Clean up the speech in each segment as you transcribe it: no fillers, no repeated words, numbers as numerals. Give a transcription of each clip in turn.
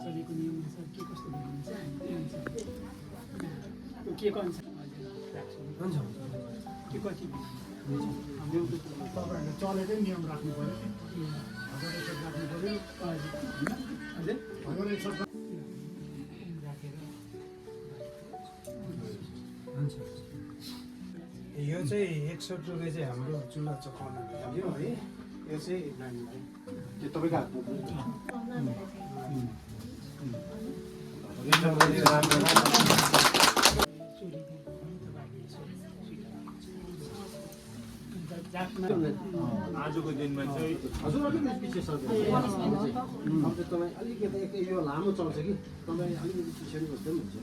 चलेको नियम के कस्तो हुन्छ के को अनुसार हुन्छ के कति तपाईँहरूले चलेकै नियम राख्नु पऱ्यो राख्नु पऱ्यो यो चाहिँ 61 रुपियाँ चाहिँ हाम्रो चुल्हा चकाउन लाग्यो है यो चाहिँ नानीलाई त्यो तपाईँको आजको दिनमा चाहिँ हजुर अलिकति पछि सक्दैन तपाईँ अलिकति यो लामो चल्छ कि तपाईँ अलिकति पछि बस्दै पनि हुन्छ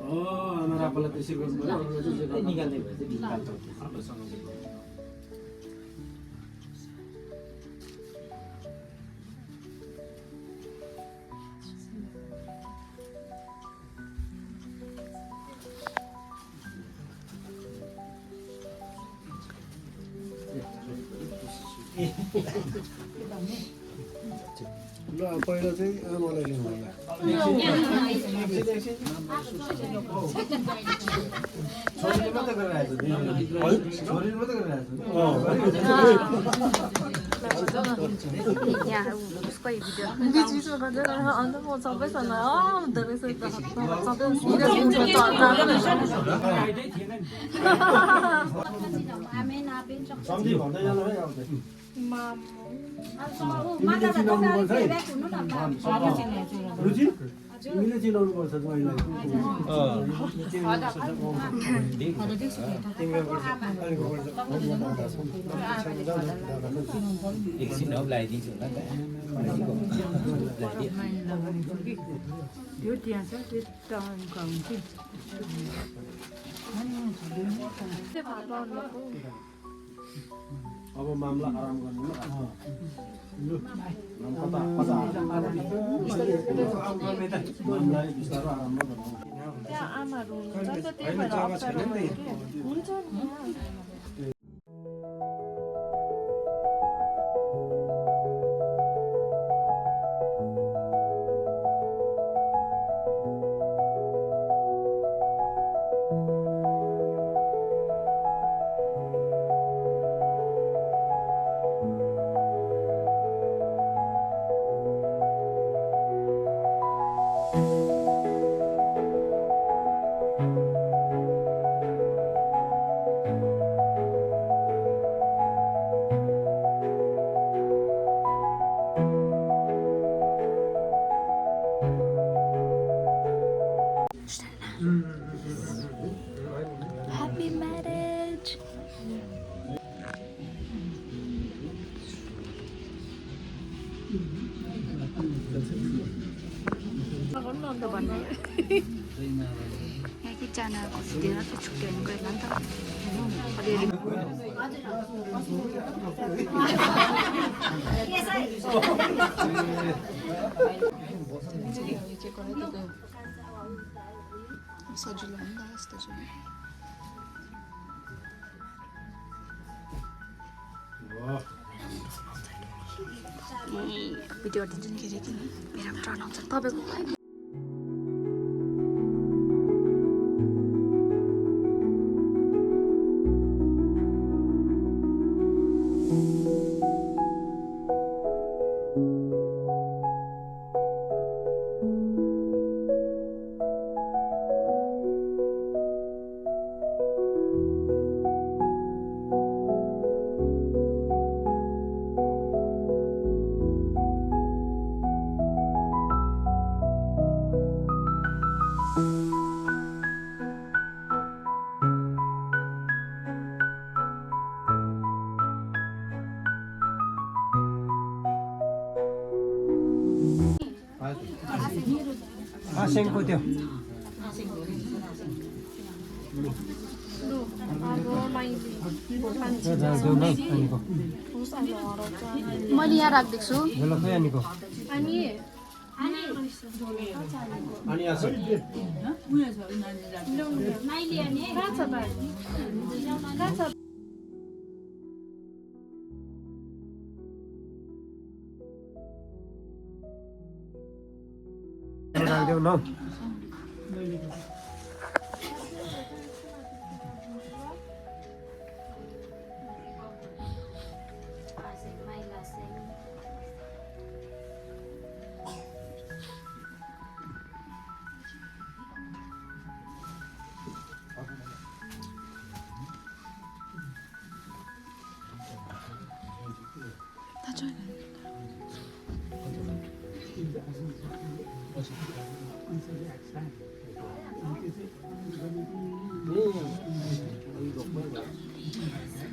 आमा रापालाई त्यसै गर्नु पर्यो निकाल्दै ल पहिला चाहिँ आमालाई लिनु होला छोरीले मात्रै गरिरहेको छ छोरीले मात्रै सम्झी भन्दै जानु है अब रुचि तिमीले चिनाउनु पर्छ महिलाई एकछिन अब लगाइदिन्छु होला त्यो त्यहाँ छ त्यो अब मामला आराम गर्नु मामलाई बिस्तारो आराम गर्नु आमाहरू हुन्छ त्यही भएर हुन्छ Happy marriage. यहाँकैजना खसिदिएर त्यो छुट्टी हुनु गएन नि त सजिलो हो नि त यस्तो चाहिँ भिडियो दिन्छु नि के अरे किन मेरो टर्न आउँछ तपाईँको आसेङको त्यो मैले यहाँ राखिदिएको छु राखिदेऊ न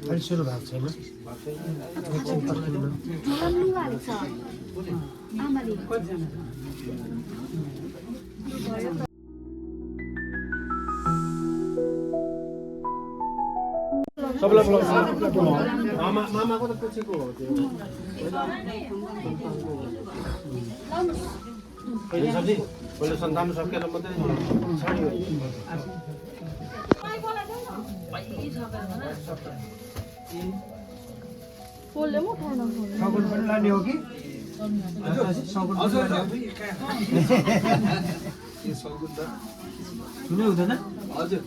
अहिले सुरु भएको छैन एकछिन पर्खिनु सबैलाई बोलाउँछ मामाको त पुछेको हो त्यो पहिले सन्तान सकेर मात्रै छाड्यो सगुन पनि लाने हो कि सगुन सुनै हुँदैन हजुर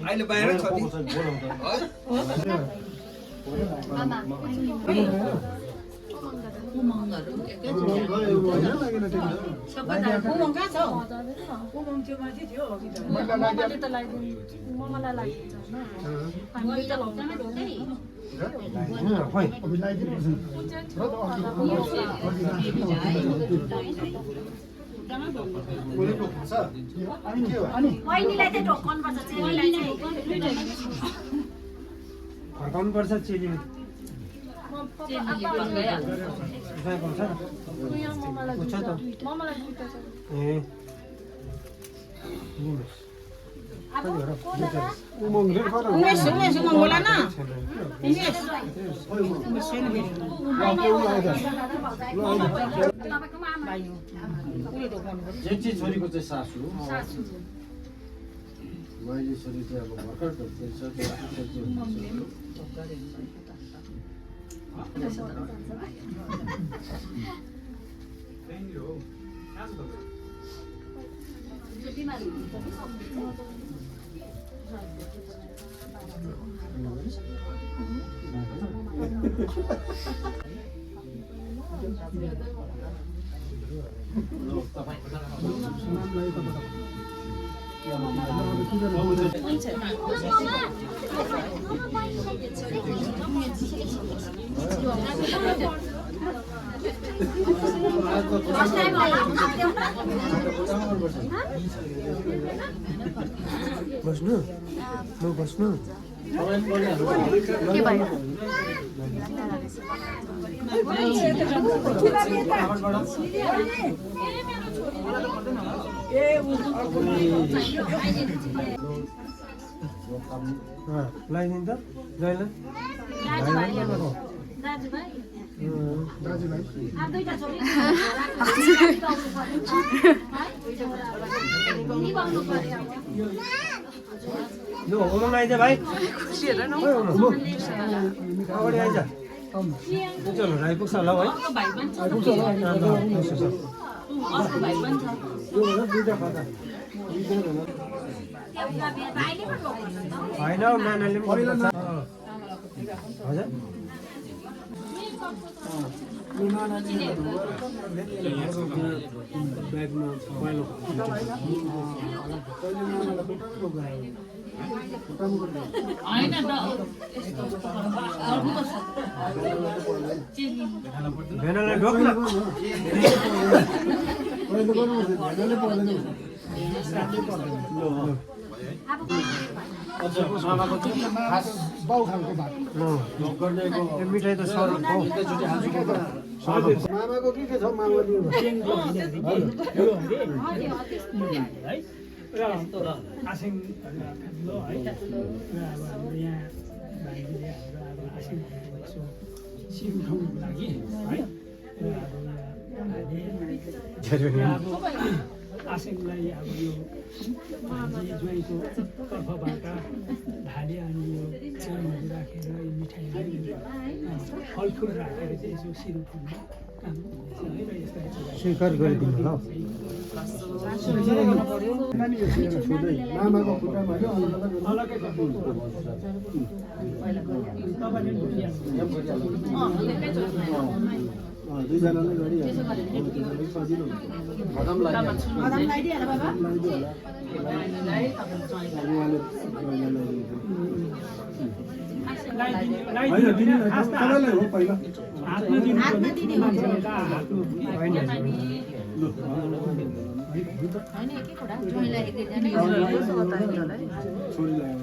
अहिले बाहिर छ फर्काउनु पर्छ चेली जेठी छोरीको चाहिँ सासू मैले छोरी चाहिँ अब भर्खर त बस्नु म बस्नु के भयो लगाइदिनु त जहिले लु उमङ आइज भाइ अगाडि आइज चलो आइपुग्छ होला है होइन नानाले पनि हजुर भेनालाई ढोक्न मिठाई त मामाको के छ मामा आशेलाई अब यो भान्जी ज्वाइँको तर्फबाट ढाले अनि यो चामलहरू राखेर यो मिठाईहरू फलफुल राखेर चाहिँ यसो सिरु फुल्ने काम हुँदैछ है र यस्ता स्वीकार गरिदिनु होला लामाको खुट्टामा होइन अलग्गै तपाईँले दुईजनाले गरिहाल्नु सजिलो हुन्छ खतम तपाईँलाई हो पहिला हातमा दिनु मान्छेले त हातमा होइन छोरीलाई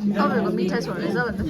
तपाईँहरूको मिठाई छोड्दैछ भन्दा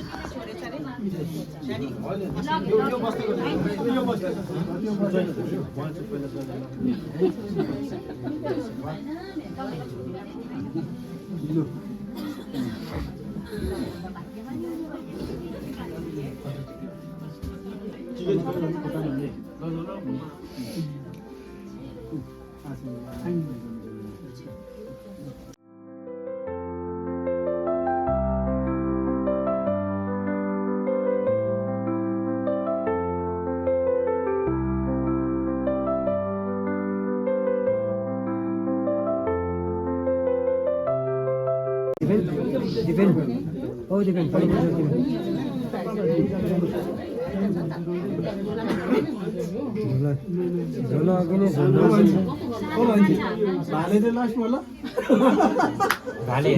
दिपेन औ दिपेन पाइन्छ झोला अघि नै भाले चाहिँ लास्टमा ल भाले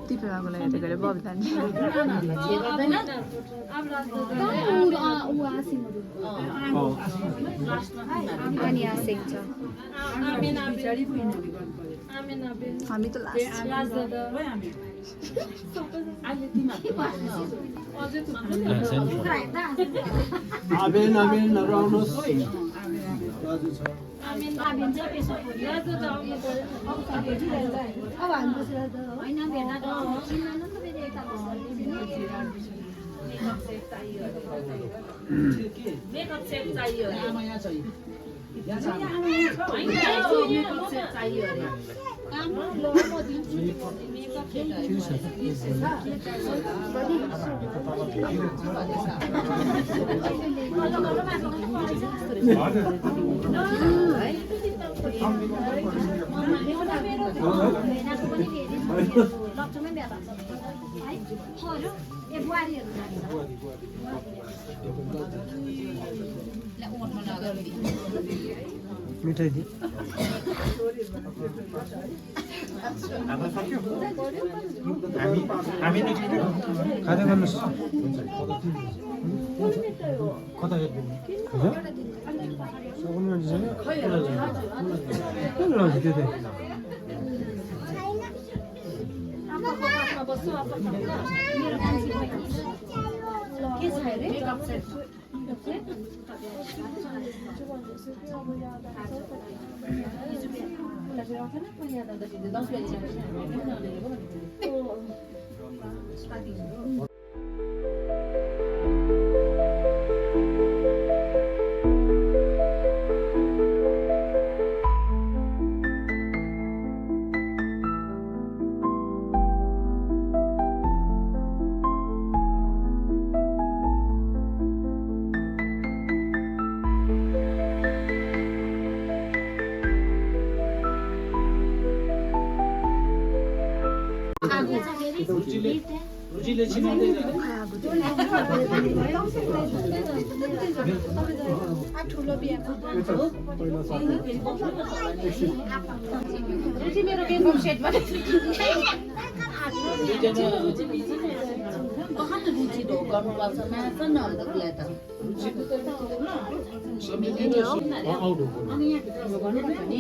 दिपेको लागि यति गरे बबिता नि अनि आसेको छ हामी त लास्ट आबेन आउनुहोस् दाजु छ मिठाई दि खाँदै गर्नुहोस् कता त्यो रुचिले छिनाउँदै कहाँ रुचि गर्नुपर्छ मात्र न उसलाई त अनि यहाँ भन्नु भने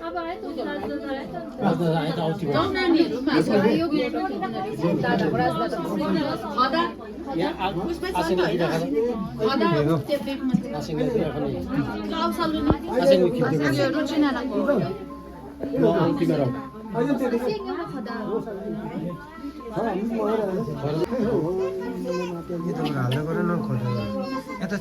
अब आयो त जाउँ नानीहरूमा हाल्दै गरेर नखोजा यता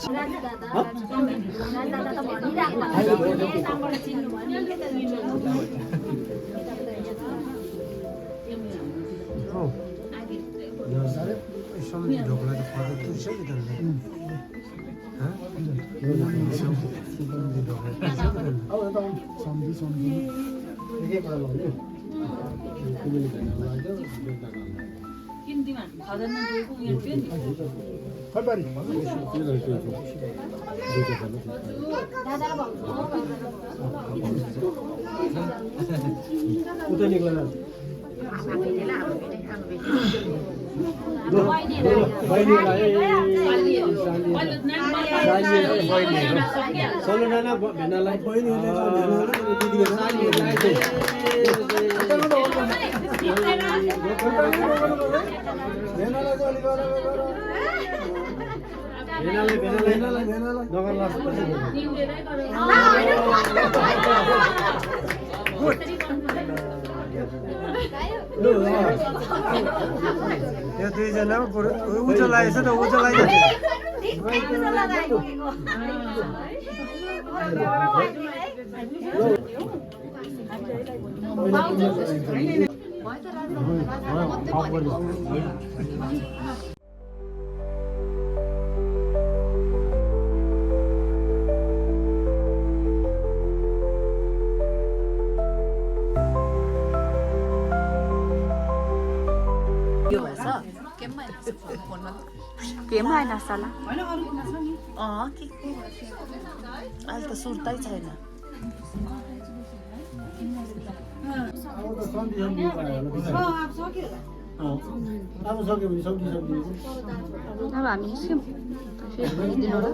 सम्झी ढोक्ला त फर्क तुर्छ कि यो दुईजना उजो लागेछ त उजो केमा होइन साला अहिले त सुर्तै छैन अब सक्यो भने सब्जी अब हामी निस्क्यौँ फेरि भनिदिनु होला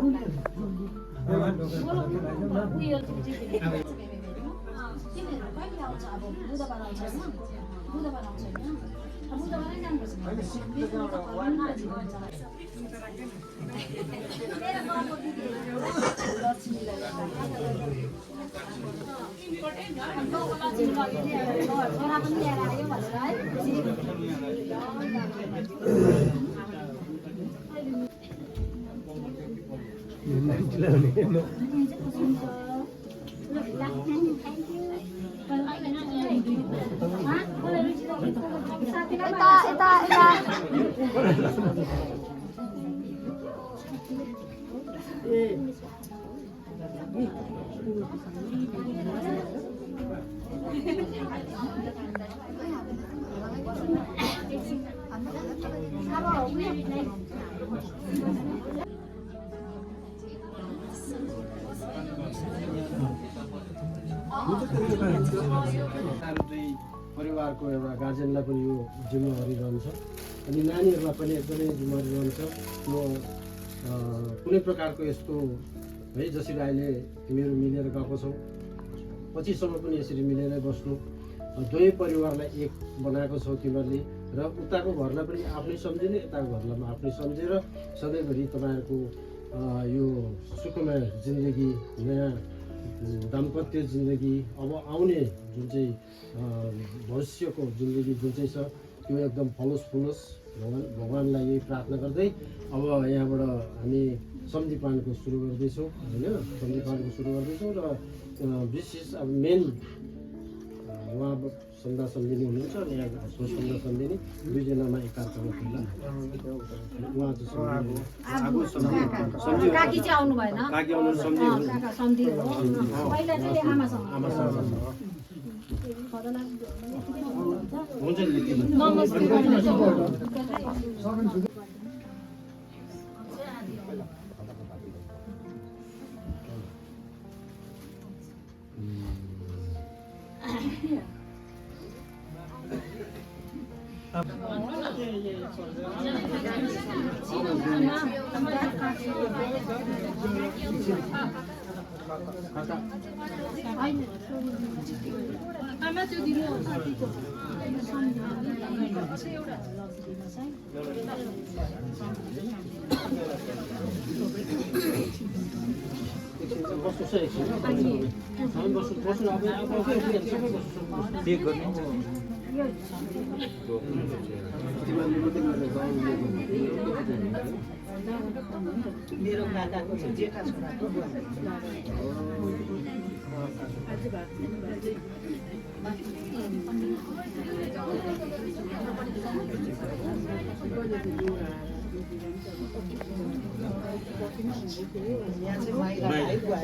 परिवारको एउटा गार्जेनलाई पनि यो जिम्मेवारी रहन्छ अनि नानीहरूलाई पनि एकदमै जिम्मेवारी रहन्छ म कुनै प्रकारको यस्तो है जसरी अहिले तिमीहरू मिलेर गएको छौ पछिसम्म पनि यसरी मिलेरै बस्नु दुवै परिवारलाई एक बनाएको छौ तिमीहरूले र उताको घरलाई पनि आफ्नै सम्झिने यताको घरलाई पनि आफ्नै सम्झेर सधैँभरि तपाईँहरूको यो सुखमय जिन्दगी नयाँ दाम्पत्य जिन्दगी अब आउने जुन चाहिँ भविष्यको जिन्दगी जुन चाहिँ छ त्यो एकदम फलोस् फुलोस् भगवान्लाई यही प्रार्थना गर्दै अब यहाँबाट हामी सम्झिपानको सुरु गर्दैछौँ होइन सम्झिपानको सुरु गर्दैछौँ र विशेष अब मेन उहाँ सन्दा सम्झिने हुनुहुन्छ अनि यहाँ घरको सन्दा सम्झिने दुईजनामा एकार्कामा खुल्ला उहाँ चाहिँ काकी चाहिँ आउनु भएन काकी आउनु सम्झि हो पहिला चाहिँ आमासँग हुन्छ आमा त्यो दिनु बस्नु छ एकछिन हामी बस्नु अब पे गर्ने मेरो काकाको चाहिँ जेठा छोराको यहाँ चाहिँ माइला भाइ गयो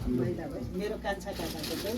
माइला भाइ मेरो कान्छा काकाको चाहिँ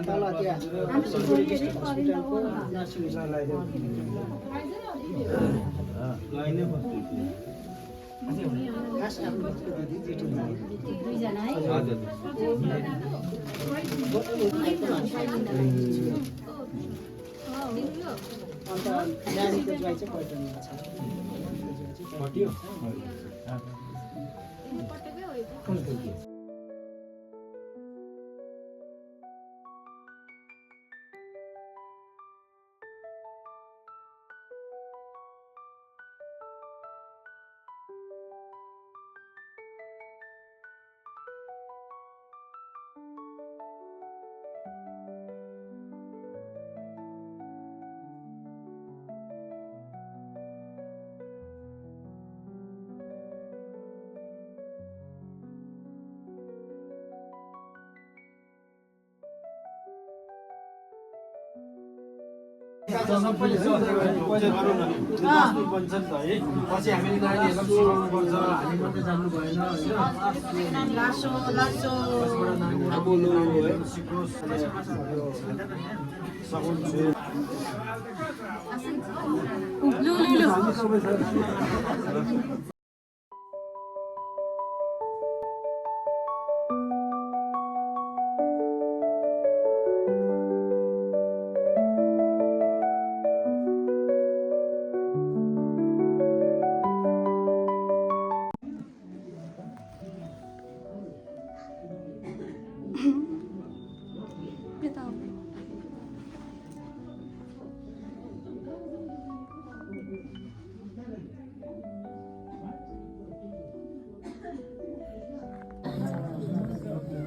तल त्यहाँ सिलगढी डिस्ट्रिक्ट हस्पिटलको नर्सिङ खास आफ्नो घरको दिदी जेठी दिदी दुईजना है हजुर अन्त नानीको ज्वाइँ चाहिँ पैठनमा छ हट्यो सबैले पैसा गरौँ न बस्नु बन्छ नि त है पछि हामीले नानीहरूलाई सिकाउनु पर्छ हामी मात्रै जान्नु भएन होइन लासो लासो त्यसबाट नानीहरू बोल्नु है सिकोस् सघाउँछु हामी सबै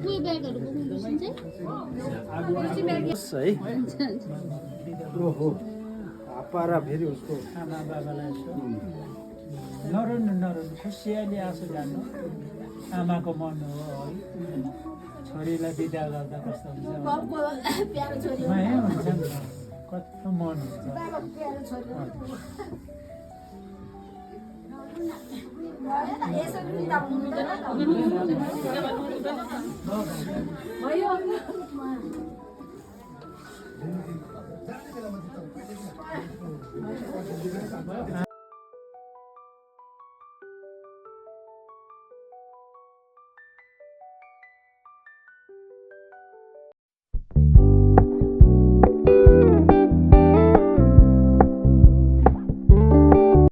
कुई ब्यागहरु बोक्नुपर्छ है ओहो पारा फेरि उसको आमा बाबालाई नरुनु नरुनु खुसियाली आँसु जानु आमाको मन हो है छोरीलाई बिदा गर्दा कस्तो हुन्छ माया हुन्छ नि कस्तो मन हुन्छ